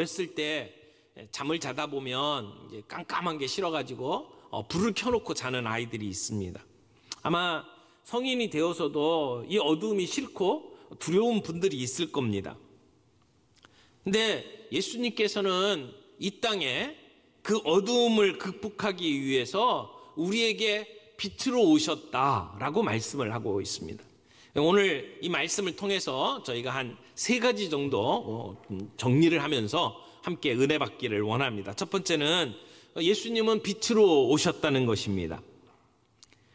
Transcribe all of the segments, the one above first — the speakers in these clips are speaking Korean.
어렸을 때 잠을 자다 보면 이제 깜깜한 게 싫어가지고 불을 켜놓고 자는 아이들이 있습니다. 아마 성인이 되어서도 이 어두움이 싫고 두려운 분들이 있을 겁니다. 근데 예수님께서는 이 땅에 그 어두움을 극복하기 위해서 우리에게 빛으로 오셨다라고 말씀을 하고 있습니다. 오늘 이 말씀을 통해서 저희가 한 3가지 정도 정리를 하면서 함께 은혜 받기를 원합니다. 첫 번째는 예수님은 빛으로 오셨다는 것입니다.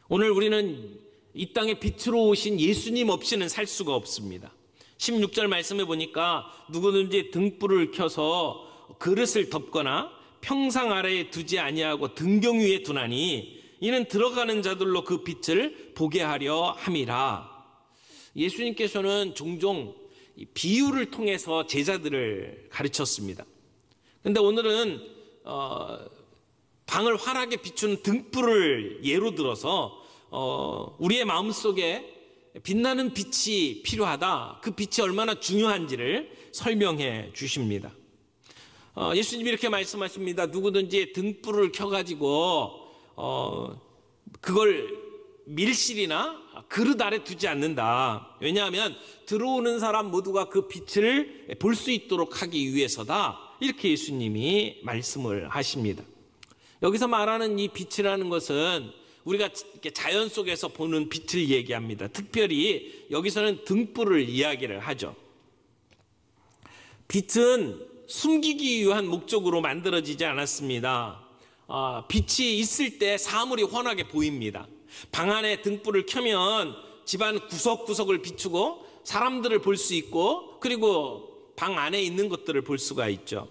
오늘 우리는 이 땅에 빛으로 오신 예수님 없이는 살 수가 없습니다. 16절 말씀해 보니까 누구든지 등불을 켜서 그릇을 덮거나 평상 아래에 두지 아니하고 등경 위에 두나니 이는 들어가는 자들로 그 빛을 보게 하려 함이라. 예수님께서는 종종 비유를 통해서 제자들을 가르쳤습니다. 그런데 오늘은 방을 환하게 비추는 등불을 예로 들어서 우리의 마음속에 빛나는 빛이 필요하다, 그 빛이 얼마나 중요한지를 설명해 주십니다. 예수님이 이렇게 말씀하십니다. 누구든지 등불을 켜가지고 그걸 밀실이나 그릇 아래 두지 않는다. 왜냐하면 들어오는 사람 모두가 그 빛을 볼 수 있도록 하기 위해서다. 이렇게 예수님이 말씀을 하십니다. 여기서 말하는 이 빛이라는 것은 우리가 자연 속에서 보는 빛을 얘기합니다. 특별히 여기서는 등불을 이야기를 하죠. 빛은 숨기기 위한 목적으로 만들어지지 않았습니다. 빛이 있을 때 사물이 환하게 보입니다. 방 안에 등불을 켜면 집안 구석구석을 비추고 사람들을 볼 수 있고, 그리고 방 안에 있는 것들을 볼 수가 있죠.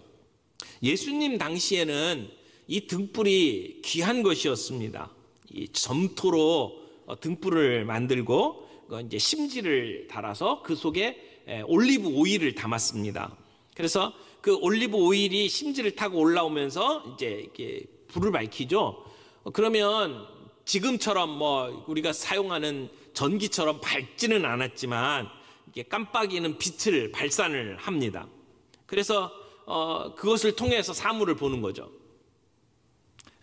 예수님 당시에는 이 등불이 귀한 것이었습니다. 이 점토로 등불을 만들고 이제 심지를 달아서 그 속에 올리브 오일을 담았습니다. 그래서 그 올리브 오일이 심지를 타고 올라오면서 이제 이렇게 불을 밝히죠. 그러면 지금처럼 우리가 사용하는 전기처럼 밝지는 않았지만 이게 깜빡이는 빛을 발산을 합니다. 그래서 그것을 통해서 사물을 보는 거죠.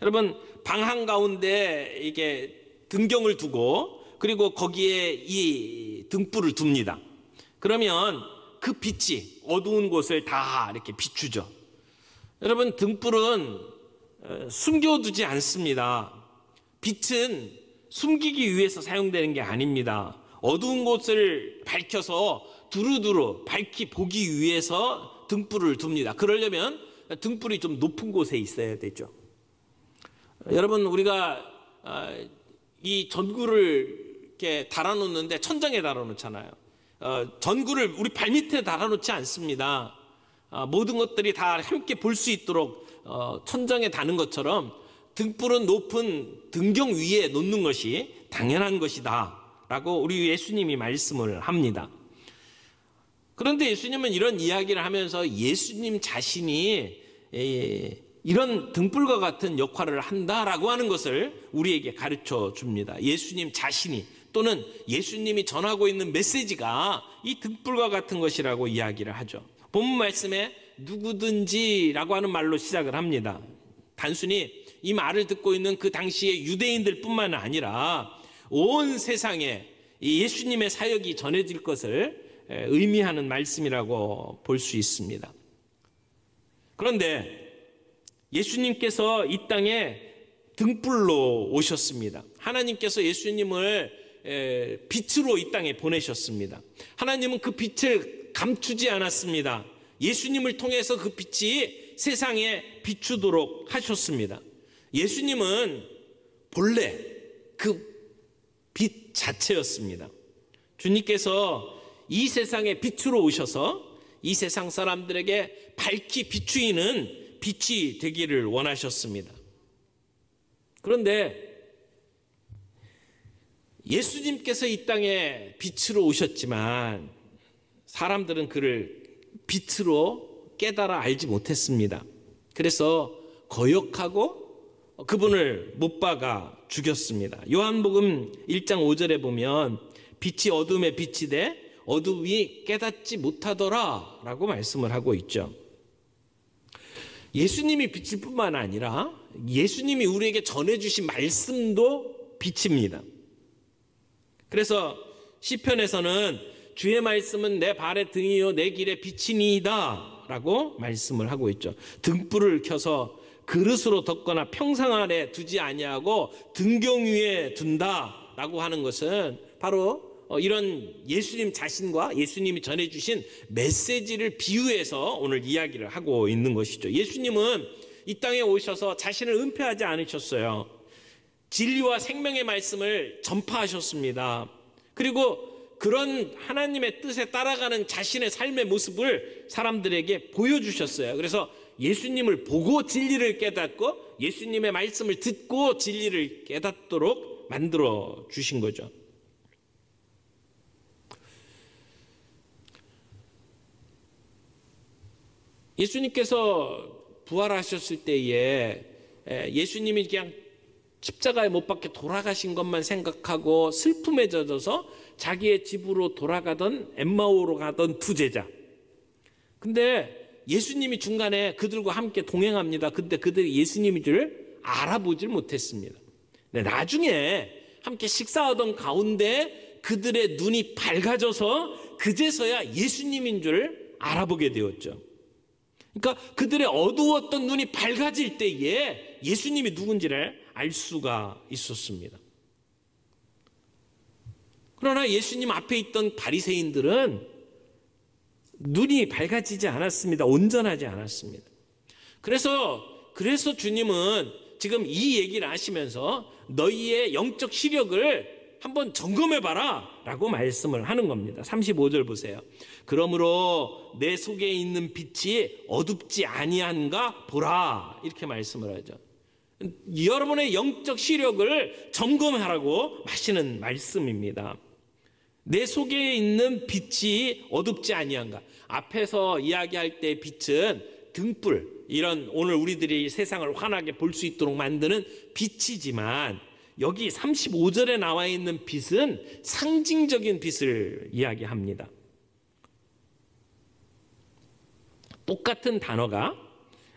여러분, 방 한가운데 이게 등경을 두고 그리고 거기에 이 등불을 둡니다. 그러면 그 빛이 어두운 곳을 다 이렇게 비추죠. 여러분, 등불은 숨겨두지 않습니다. 빛은 숨기기 위해서 사용되는 게 아닙니다. 어두운 곳을 밝혀서 두루두루 밝히 보기 위해서 등불을 둡니다. 그러려면 등불이 좀 높은 곳에 있어야 되죠. 여러분, 우리가 이 전구를 이렇게 달아놓는데 천장에 달아놓잖아요. 전구를 우리 발밑에 달아놓지 않습니다. 모든 것들이 다 함께 볼 수 있도록 천장에 다는 것처럼 등불은 높은 등경 위에 놓는 것이 당연한 것이다 라고 우리 예수님이 말씀을 합니다. 그런데 예수님은 이런 이야기를 하면서 예수님 자신이 이런 등불과 같은 역할을 한다라고 하는 것을 우리에게 가르쳐 줍니다. 예수님 자신이, 또는 예수님이 전하고 있는 메시지가 이 등불과 같은 것이라고 이야기를 하죠. 본문 말씀에 누구든지라고 하는 말로 시작을 합니다. 단순히 이 말을 듣고 있는 그 당시의 유대인들 뿐만 아니라 온 세상에 이 예수님의 사역이 전해질 것을 의미하는 말씀이라고 볼 수 있습니다. 그런데 예수님께서 이 땅에 등불로 오셨습니다. 하나님께서 예수님을 빛으로 이 땅에 보내셨습니다. 하나님은 그 빛을 감추지 않았습니다. 예수님을 통해서 그 빛이 세상에 비추도록 하셨습니다. 예수님은 본래 그 빛 자체였습니다. 주님께서 이 세상에 빛으로 오셔서 이 세상 사람들에게 밝히 비추이는 빛이 되기를 원하셨습니다. 그런데 예수님께서 이 땅에 빛으로 오셨지만 사람들은 그를 빛으로 깨달아 알지 못했습니다. 그래서 거역하고 그분을 못 박아 죽였습니다. 요한복음 1장 5절에 보면 빛이 어둠에 비치되 어둠이 깨닫지 못하더라 라고 말씀을 하고 있죠. 예수님이 빛일 뿐만 아니라 예수님이 우리에게 전해주신 말씀도 빛입니다. 그래서 시편에서는 주의 말씀은 내 발의 등이요 내 길의 빛이니이다 라고 말씀을 하고 있죠. 등불을 켜서 그릇으로 덮거나 평상 아래 두지 아니하고 등경 위에 둔다 라고 하는 것은 바로 이런 예수님 자신과 예수님이 전해주신 메시지를 비유해서 오늘 이야기를 하고 있는 것이죠. 예수님은 이 땅에 오셔서 자신을 은폐하지 않으셨어요. 진리와 생명의 말씀을 전파하셨습니다. 그리고 그런 하나님의 뜻에 따라가는 자신의 삶의 모습을 사람들에게 보여주셨어요. 그래서 예수님을 보고 진리를 깨닫고 예수님의 말씀을 듣고 진리를 깨닫도록 만들어 주신 거죠. 예수님께서 부활하셨을 때에 예수님이 그냥 십자가에 못 박혀 돌아가신 것만 생각하고 슬픔에 젖어서 자기의 집으로 돌아가던 엠마오로 가던 두 제자. 근데 예수님이 중간에 그들과 함께 동행합니다. 근데 그들이 예수님인 줄 알아보질 못했습니다. 근데 나중에 함께 식사하던 가운데 그들의 눈이 밝아져서 그제서야 예수님인 줄 알아보게 되었죠. 그러니까 그들의 어두웠던 눈이 밝아질 때에 예수님이 누군지를 알 수가 있었습니다. 그러나 예수님 앞에 있던 바리새인들은 눈이 밝아지지 않았습니다. 온전하지 않았습니다. 그래서 주님은 지금 이 얘기를 하시면서 너희의 영적 시력을 한번 점검해봐라 라고 말씀을 하는 겁니다. 35절 보세요. 그러므로 내 속에 있는 빛이 어둡지 아니한가 보라 이렇게 말씀을 하죠. 여러분의 영적 시력을 점검하라고 하시는 말씀입니다. 내 속에 있는 빛이 어둡지 아니한가. 앞에서 이야기할 때 빛은 등불, 이런 오늘 우리들이 세상을 환하게 볼 수 있도록 만드는 빛이지만 여기 35절에 나와 있는 빛은 상징적인 빛을 이야기합니다. 똑같은 단어가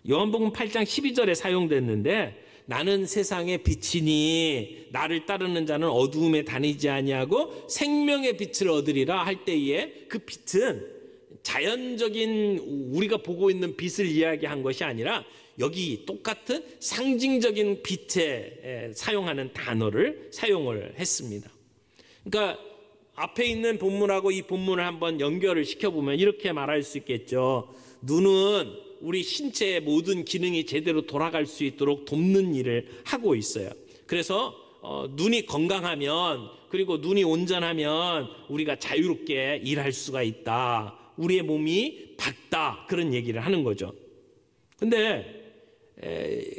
요한복음 8장 12절에 사용됐는데 나는 세상의 빛이니 나를 따르는 자는 어두움에 다니지 아니하고 생명의 빛을 얻으리라 할 때에 그 빛은 자연적인 우리가 보고 있는 빛을 이야기한 것이 아니라 여기 똑같은 상징적인 빛에 사용하는 단어를 사용을 했습니다. 그러니까 앞에 있는 본문하고 이 본문을 한번 연결을 시켜보면 이렇게 말할 수 있겠죠. 눈은 우리 신체의 모든 기능이 제대로 돌아갈 수 있도록 돕는 일을 하고 있어요. 그래서 눈이 건강하면 그리고 눈이 온전하면 우리가 자유롭게 일할 수가 있다. 우리의 몸이 밝다. 그런 얘기를 하는 거죠. 근데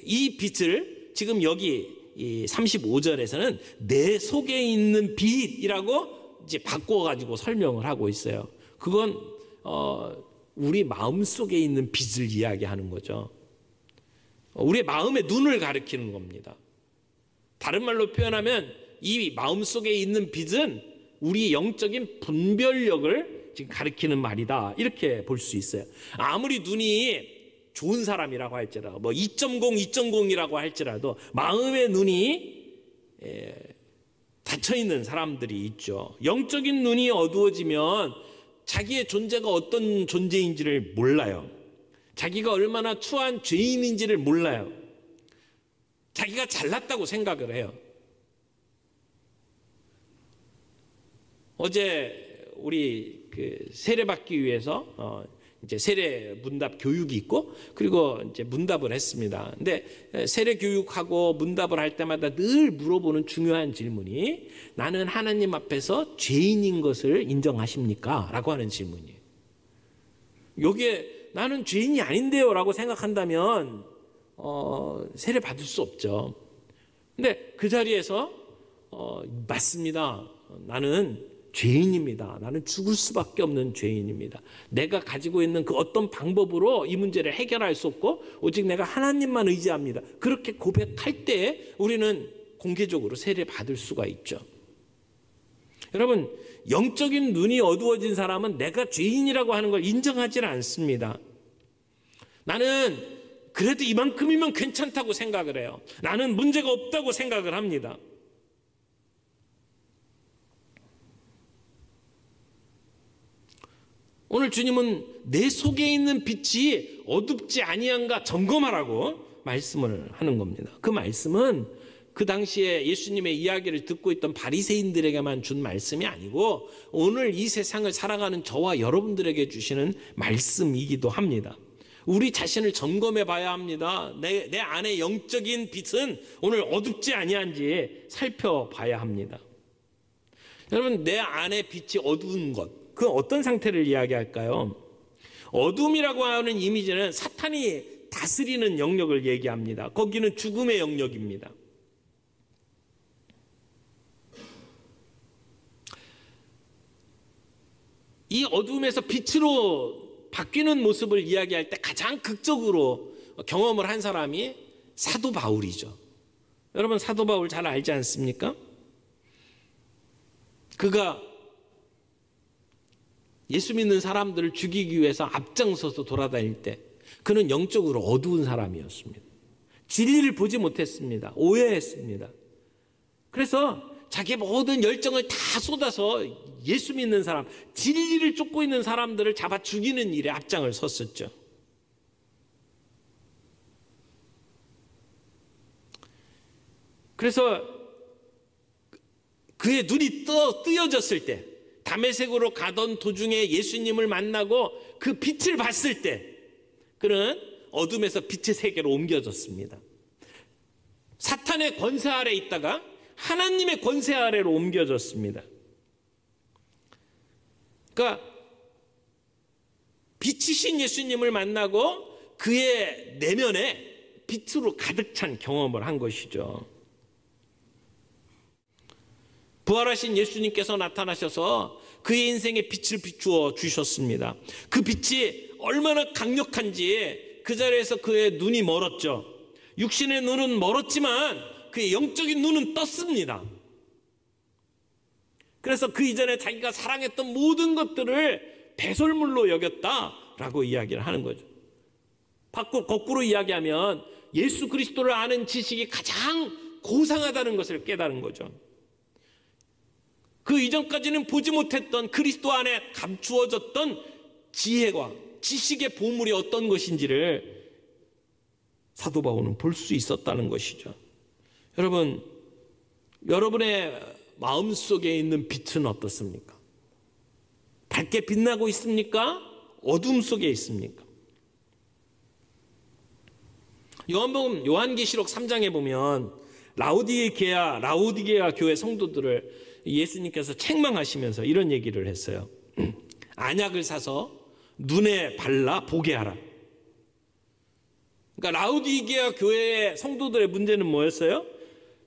이 빛을 지금 여기 이 35절에서는 내 속에 있는 빛이라고 이제 바꿔가지고 설명을 하고 있어요. 그건 우리 마음 속에 있는 빛을 이야기하는 거죠. 우리의 마음의 눈을 가리키는 겁니다. 다른 말로 표현하면 이 마음 속에 있는 빛은 우리의 영적인 분별력을 지금 가리키는 말이다. 이렇게 볼 수 있어요. 아무리 눈이 좋은 사람이라고 할지라도 뭐 2.0, 2.0이라고 할지라도 마음의 눈이 닫혀있는 사람들이 있죠. 영적인 눈이 어두워지면 자기의 존재가 어떤 존재인지를 몰라요. 자기가 얼마나 추한 죄인인지를 몰라요. 자기가 잘났다고 생각을 해요. 어제 우리 그 세례받기 위해서 이제 세례 문답 교육이 있고 그리고 이제 문답을 했습니다. 근데 세례 교육하고 문답을 할 때마다 늘 물어보는 중요한 질문이 나는 하나님 앞에서 죄인인 것을 인정하십니까? 라고 하는 질문이에요. 여기에 나는 죄인이 아닌데요 라고 생각한다면 세례 받을 수 없죠. 근데 그 자리에서 맞습니다. 나는 죄인입니다. 나는 죽을 수밖에 없는 죄인입니다. 내가 가지고 있는 그 어떤 방법으로 이 문제를 해결할 수 없고 오직 내가 하나님만 의지합니다. 그렇게 고백할 때 우리는 공개적으로 세례 받을 수가 있죠. 여러분, 영적인 눈이 어두워진 사람은 내가 죄인이라고 하는 걸 인정하지 않습니다. 나는 그래도 이만큼이면 괜찮다고 생각을 해요. 나는 문제가 없다고 생각을 합니다. 오늘 주님은 내 속에 있는 빛이 어둡지 아니한가 점검하라고 말씀을 하는 겁니다. 그 말씀은 그 당시에 예수님의 이야기를 듣고 있던 바리새인들에게만 준 말씀이 아니고 오늘 이 세상을 살아가는 저와 여러분들에게 주시는 말씀이기도 합니다. 우리 자신을 점검해 봐야 합니다. 내 안에 영적인 빛은 오늘 어둡지 아니한지 살펴봐야 합니다. 여러분, 내 안에 빛이 어두운 것, 그 어떤 상태를 이야기할까요? 어둠이라고 하는 이미지는 사탄이 다스리는 영역을 얘기합니다. 거기는 죽음의 영역입니다. 이 어둠에서 빛으로 바뀌는 모습을 이야기할 때 가장 극적으로 경험을 한 사람이 사도 바울이죠. 여러분, 사도 바울 잘 알지 않습니까? 그가 예수 믿는 사람들을 죽이기 위해서 앞장서서 돌아다닐 때 그는 영적으로 어두운 사람이었습니다. 진리를 보지 못했습니다. 오해했습니다. 그래서 자기의 모든 열정을 다 쏟아서 예수 믿는 사람, 진리를 쫓고 있는 사람들을 잡아 죽이는 일에 앞장을 섰었죠. 그래서 그의 눈이 뜨여졌을 때, 다메섹으로 가던 도중에 예수님을 만나고 그 빛을 봤을 때 그는 어둠에서 빛의 세계로 옮겨졌습니다. 사탄의 권세 아래 있다가 하나님의 권세 아래로 옮겨졌습니다. 그러니까 빛이신 예수님을 만나고 그의 내면에 빛으로 가득 찬 경험을 한 것이죠. 부활하신 예수님께서 나타나셔서 그의 인생에 빛을 비추어 주셨습니다. 그 빛이 얼마나 강력한지 그 자리에서 그의 눈이 멀었죠. 육신의 눈은 멀었지만 그의 영적인 눈은 떴습니다. 그래서 그 이전에 자기가 사랑했던 모든 것들을 배설물로 여겼다라고 이야기를 하는 거죠. 거꾸로 이야기하면 예수 그리스도를 아는 지식이 가장 고상하다는 것을 깨달은 거죠. 그 이전까지는 보지 못했던 그리스도 안에 감추어졌던 지혜와 지식의 보물이 어떤 것인지를 사도 바울은 볼 수 있었다는 것이죠. 여러분, 여러분의 마음속에 있는 빛은 어떻습니까? 밝게 빛나고 있습니까? 어둠 속에 있습니까? 요한계시록 3장에 보면 라오디게아 교회 성도들을 예수님께서 책망하시면서 이런 얘기를 했어요. 안약을 사서 눈에 발라 보게 하라. 그러니까 라오디게아 교회의 성도들의 문제는 뭐였어요?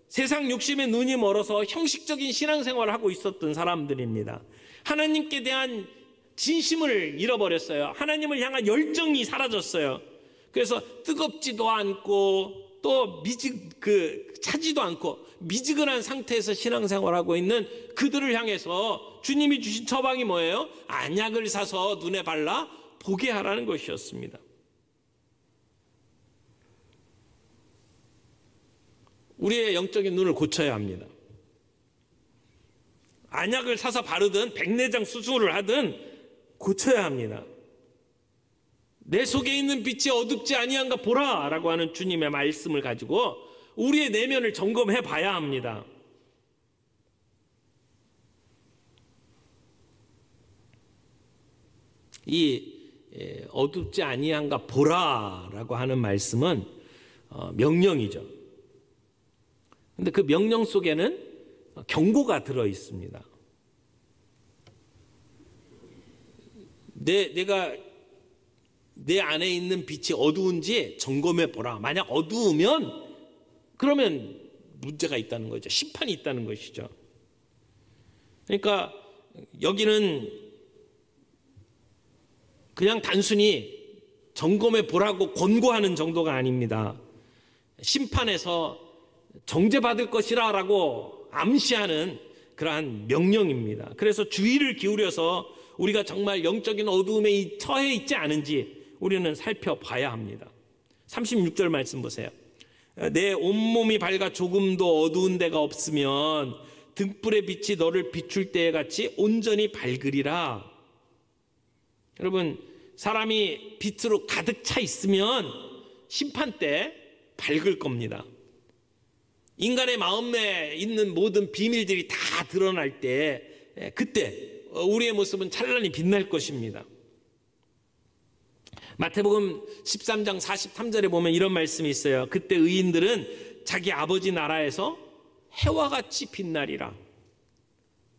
세상 욕심에 눈이 멀어서 형식적인 신앙생활을 하고 있었던 사람들입니다. 하나님께 대한 진심을 잃어버렸어요. 하나님을 향한 열정이 사라졌어요. 그래서 뜨겁지도 않고 또 차지도 않고 미지근한 상태에서 신앙생활하고 있는 그들을 향해서 주님이 주신 처방이 뭐예요? 안약을 사서 눈에 발라 보게 하라는 것이었습니다. 우리의 영적인 눈을 고쳐야 합니다. 안약을 사서 바르든 백내장 수술을 하든 고쳐야 합니다. 내 속에 있는 빛이 어둡지 아니한가 보라라고 하는 주님의 말씀을 가지고 우리의 내면을 점검해 봐야 합니다. 이 어둡지 아니한가 보라라고 하는 말씀은 명령이죠. 근데 그 명령 속에는 경고가 들어 있습니다. 내가 내 안에 있는 빛이 어두운지 점검해 보라. 만약 어두우면 그러면 문제가 있다는 거죠. 심판이 있다는 것이죠. 그러니까 여기는 그냥 단순히 점검해 보라고 권고하는 정도가 아닙니다. 심판에서 정죄받을 것이라고 암시하는 그러한 명령입니다. 그래서 주의를 기울여서 우리가 정말 영적인 어두움에 처해 있지 않은지 우리는 살펴봐야 합니다. 36절 말씀 보세요. 내 온몸이 밝아 조금도 어두운 데가 없으면 등불의 빛이 너를 비출 때에 같이 온전히 밝으리라. 여러분, 사람이 빛으로 가득 차 있으면 심판 때 밝을 겁니다. 인간의 마음에 있는 모든 비밀들이 다 드러날 때 그때 우리의 모습은 찬란히 빛날 것입니다. 마태복음 13장 43절에 보면 이런 말씀이 있어요. 그때 의인들은 자기 아버지 나라에서 해와 같이 빛나리라.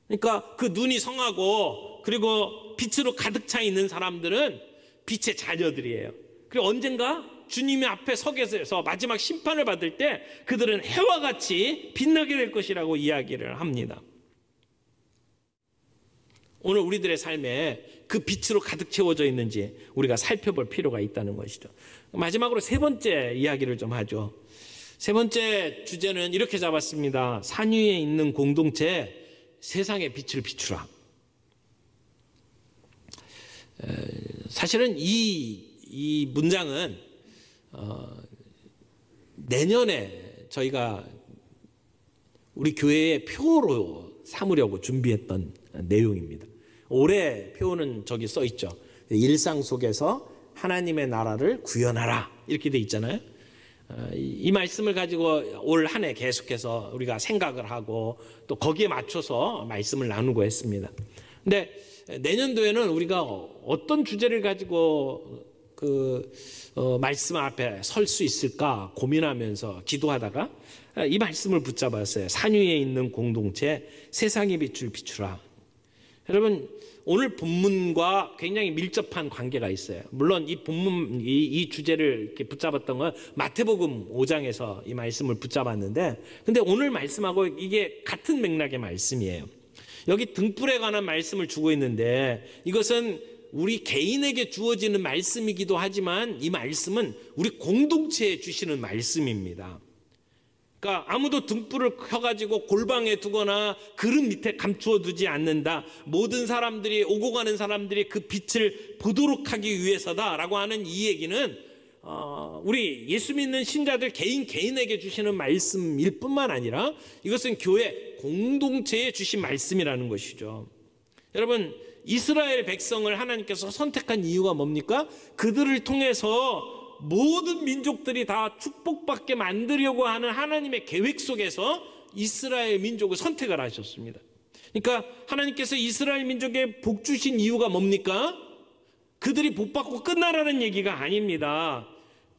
그러니까 그 눈이 성하고 그리고 빛으로 가득 차 있는 사람들은 빛의 자녀들이에요. 그리고 언젠가 주님의 앞에 서게 돼서 마지막 심판을 받을 때 그들은 해와 같이 빛나게 될 것이라고 이야기를 합니다. 오늘 우리들의 삶에 그 빛으로 가득 채워져 있는지 우리가 살펴볼 필요가 있다는 것이죠. 마지막으로 세 번째 이야기를 좀 하죠. 세 번째 주제는 이렇게 잡았습니다. 산 위에 있는 공동체, 세상의 빛을 비추라. 사실은 이 문장은 내년에 저희가 우리 교회의 표로 삼으려고 준비했던 내용입니다. 올해 표는 저기 써 있죠. 일상 속에서 하나님의 나라를 구현하라 이렇게 돼 있잖아요. 이 말씀을 가지고 올 한 해 계속해서 우리가 생각을 하고 또 거기에 맞춰서 말씀을 나누고 했습니다. 근데 내년도에는 우리가 어떤 주제를 가지고 말씀 앞에 설 수 있을까 고민하면서 기도하다가 이 말씀을 붙잡았어요. 산 위에 있는 공동체, 세상의 빛을 비추라. 여러분, 오늘 본문과 굉장히 밀접한 관계가 있어요. 물론 이 본문, 이 주제를 이렇게 붙잡았던 건 마태복음 5장에서 이 말씀을 붙잡았는데, 근데 오늘 말씀하고 이게 같은 맥락의 말씀이에요. 여기 등불에 관한 말씀을 주고 있는데 이것은 우리 개인에게 주어지는 말씀이기도 하지만 이 말씀은 우리 공동체에 주시는 말씀입니다. 그러니까 아무도 등불을 켜가지고 골방에 두거나 그릇 밑에 감추어 두지 않는다. 모든 사람들이, 오고 가는 사람들이 그 빛을 보도록 하기 위해서다라고 하는 이 얘기는 우리 예수 믿는 신자들 개인에게 주시는 말씀일 뿐만 아니라 이것은 교회 공동체에 주신 말씀이라는 것이죠. 여러분, 이스라엘 백성을 하나님께서 선택한 이유가 뭡니까? 그들을 통해서 모든 민족들이 다 축복받게 만들려고 하는 하나님의 계획 속에서 이스라엘 민족을 선택을 하셨습니다. 그러니까 하나님께서 이스라엘 민족에 복 주신 이유가 뭡니까? 그들이 복 받고 끝나라는 얘기가 아닙니다.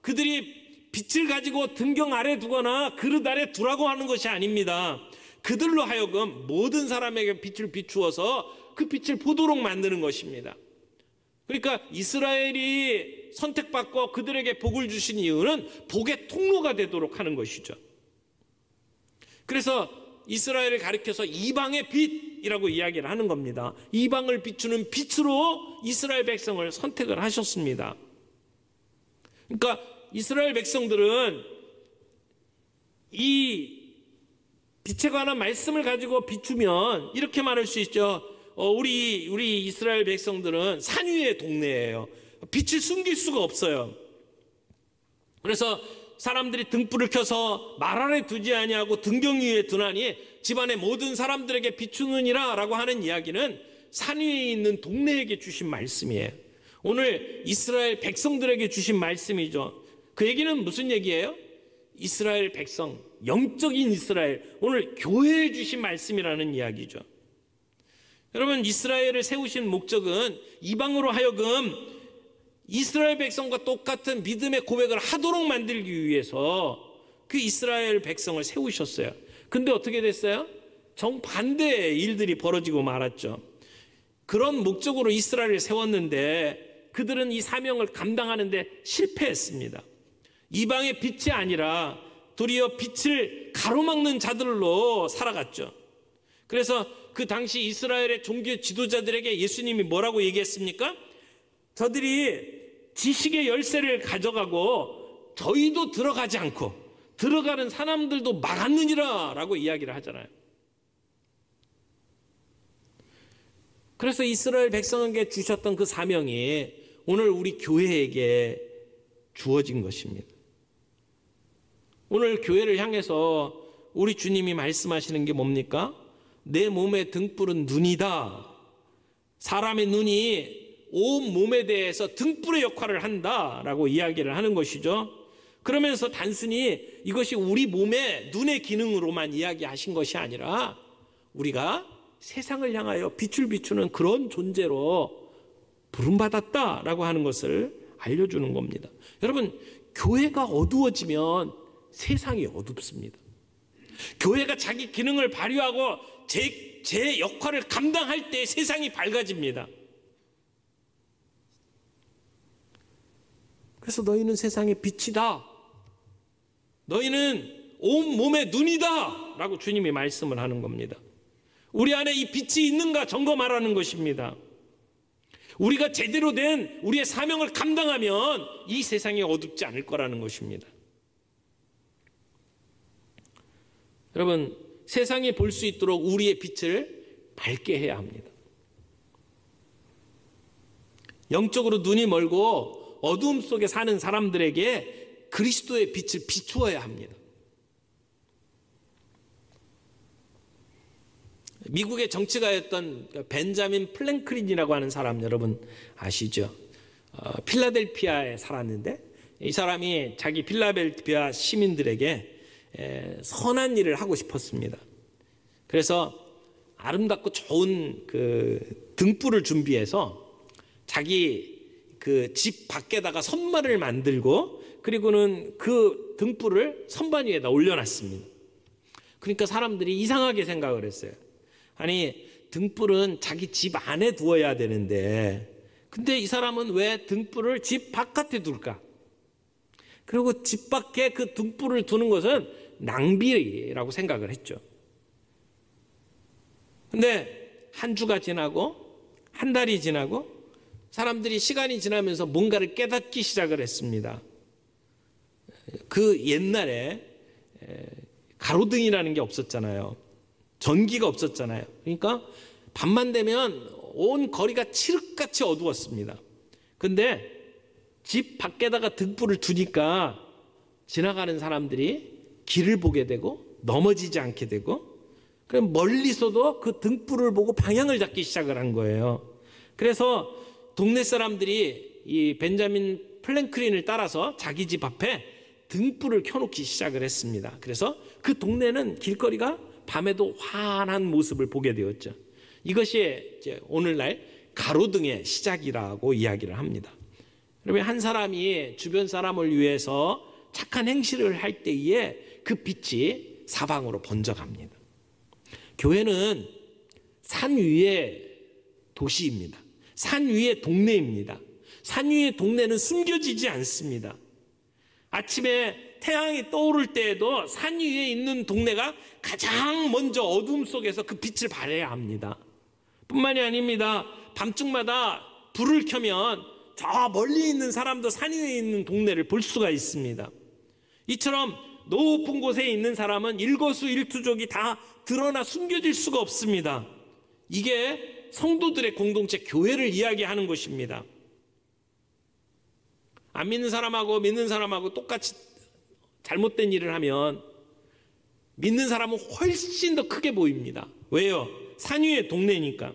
그들이 빛을 가지고 등경 아래 두거나 그릇 아래 두라고 하는 것이 아닙니다. 그들로 하여금 모든 사람에게 빛을 비추어서 그 빛을 보도록 만드는 것입니다. 그러니까 이스라엘이 선택받고 그들에게 복을 주신 이유는 복의 통로가 되도록 하는 것이죠. 그래서 이스라엘을 가리켜서 이방의 빛이라고 이야기를 하는 겁니다. 이방을 비추는 빛으로 이스라엘 백성을 선택을 하셨습니다. 그러니까 이스라엘 백성들은 이 빛에 관한 말씀을 가지고 비추면 이렇게 말할 수 있죠. 우리 이스라엘 백성들은 산 위의 동네예요. 빛을 숨길 수가 없어요. 그래서 사람들이 등불을 켜서 말 아래 두지 아니하고 등경 위에 두나니 집안의 모든 사람들에게 비추느니라 라고 하는 이야기는 산 위에 있는 동네에게 주신 말씀이에요. 오늘 이스라엘 백성들에게 주신 말씀이죠. 그 얘기는 무슨 얘기예요? 이스라엘 백성, 영적인 이스라엘, 오늘 교회에 주신 말씀이라는 이야기죠. 여러분, 이스라엘을 세우신 목적은 이방으로 하여금 이스라엘 백성과 똑같은 믿음의 고백을 하도록 만들기 위해서 그 이스라엘 백성을 세우셨어요. 근데 어떻게 됐어요? 정반대의 일들이 벌어지고 말았죠. 그런 목적으로 이스라엘을 세웠는데 그들은 이 사명을 감당하는데 실패했습니다. 이방의 빛이 아니라 도리어 빛을 가로막는 자들로 살아갔죠. 그래서 그 당시 이스라엘의 종교 지도자들에게 예수님이 뭐라고 얘기했습니까? 저들이 지식의 열쇠를 가져가고 저희도 들어가지 않고 들어가는 사람들도 막았느니라 라고 이야기를 하잖아요. 그래서 이스라엘 백성에게 주셨던 그 사명이 오늘 우리 교회에게 주어진 것입니다. 오늘 교회를 향해서 우리 주님이 말씀하시는 게 뭡니까? 내 몸의 등불은 눈이다. 사람의 눈이 온 몸에 대해서 등불의 역할을 한다라고 이야기를 하는 것이죠. 그러면서 단순히 이것이 우리 몸의 눈의 기능으로만 이야기하신 것이 아니라 우리가 세상을 향하여 빛을 비추는 그런 존재로 부름받았다라고 하는 것을 알려주는 겁니다. 여러분, 교회가 어두워지면 세상이 어둡습니다. 교회가 자기 기능을 발휘하고 제 역할을 감당할 때 세상이 밝아집니다. 그래서 너희는 세상의 빛이다. 너희는 온 몸의 눈이다. 라고 주님이 말씀을 하는 겁니다. 우리 안에 이 빛이 있는가 점검하라는 것입니다. 우리가 제대로 된 우리의 사명을 감당하면 이 세상이 어둡지 않을 거라는 것입니다. 여러분, 세상이 볼 수 있도록 우리의 빛을 밝게 해야 합니다. 영적으로 눈이 멀고 어두움 속에 사는 사람들에게 그리스도의 빛을 비추어야 합니다. 미국의 정치가였던 벤자민 플랭클린이라고 하는 사람 여러분 아시죠? 필라델피아에 살았는데 이 사람이 자기 필라델피아 시민들에게 선한 일을 하고 싶었습니다. 그래서 아름답고 좋은 그 등불을 준비해서 자기 그 집 밖에다가 선반을 만들고 그리고는 그 등불을 선반 위에다 올려놨습니다. 그러니까 사람들이 이상하게 생각을 했어요. 아니, 등불은 자기 집 안에 두어야 되는데 근데 이 사람은 왜 등불을 집 바깥에 둘까? 그리고 집 밖에 그 등불을 두는 것은 낭비라고 생각을 했죠. 근데 한 주가 지나고 한 달이 지나고 사람들이 시간이 지나면서 뭔가를 깨닫기 시작을 했습니다. 그 옛날에 가로등이라는 게 없었잖아요. 전기가 없었잖아요. 그러니까 밤만 되면 온 거리가 칠흑같이 어두웠습니다. 근데 집 밖에다가 등불을 두니까 지나가는 사람들이 길을 보게 되고 넘어지지 않게 되고 그럼 멀리서도 그 등불을 보고 방향을 잡기 시작을 한 거예요. 그래서 동네 사람들이 이 벤자민 플랭클린을 따라서 자기 집 앞에 등불을 켜놓기 시작을 했습니다. 그래서 그 동네는 길거리가 밤에도 환한 모습을 보게 되었죠. 이것이 이제 오늘날 가로등의 시작이라고 이야기를 합니다. 여러분, 한 사람이 주변 사람을 위해서 착한 행실을 할 때에 그 빛이 사방으로 번져갑니다. 교회는 산 위의 도시입니다. 산 위의 동네입니다. 산 위의 동네는 숨겨지지 않습니다. 아침에 태양이 떠오를 때에도 산 위에 있는 동네가 가장 먼저 어둠 속에서 그 빛을 발해야 합니다. 뿐만이 아닙니다. 밤중마다 불을 켜면 저 멀리 있는 사람도 산 위에 있는 동네를 볼 수가 있습니다. 이처럼 높은 곳에 있는 사람은 일거수일투족이 다 드러나 숨겨질 수가 없습니다. 이게 성도들의 공동체 교회를 이야기하는 것입니다. 안 믿는 사람하고 믿는 사람하고 똑같이 잘못된 일을 하면 믿는 사람은 훨씬 더 크게 보입니다. 왜요? 산 위의 동네니까.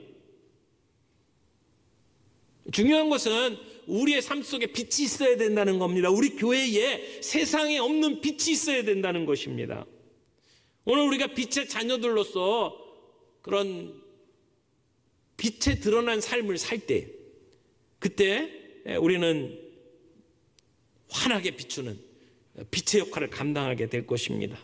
중요한 것은 우리의 삶 속에 빛이 있어야 된다는 겁니다. 우리 교회에 세상에 없는 빛이 있어야 된다는 것입니다. 오늘 우리가 빛의 자녀들로서 그런 빛에 드러난 삶을 살 때 그때 우리는 환하게 비추는 빛의 역할을 감당하게 될 것입니다.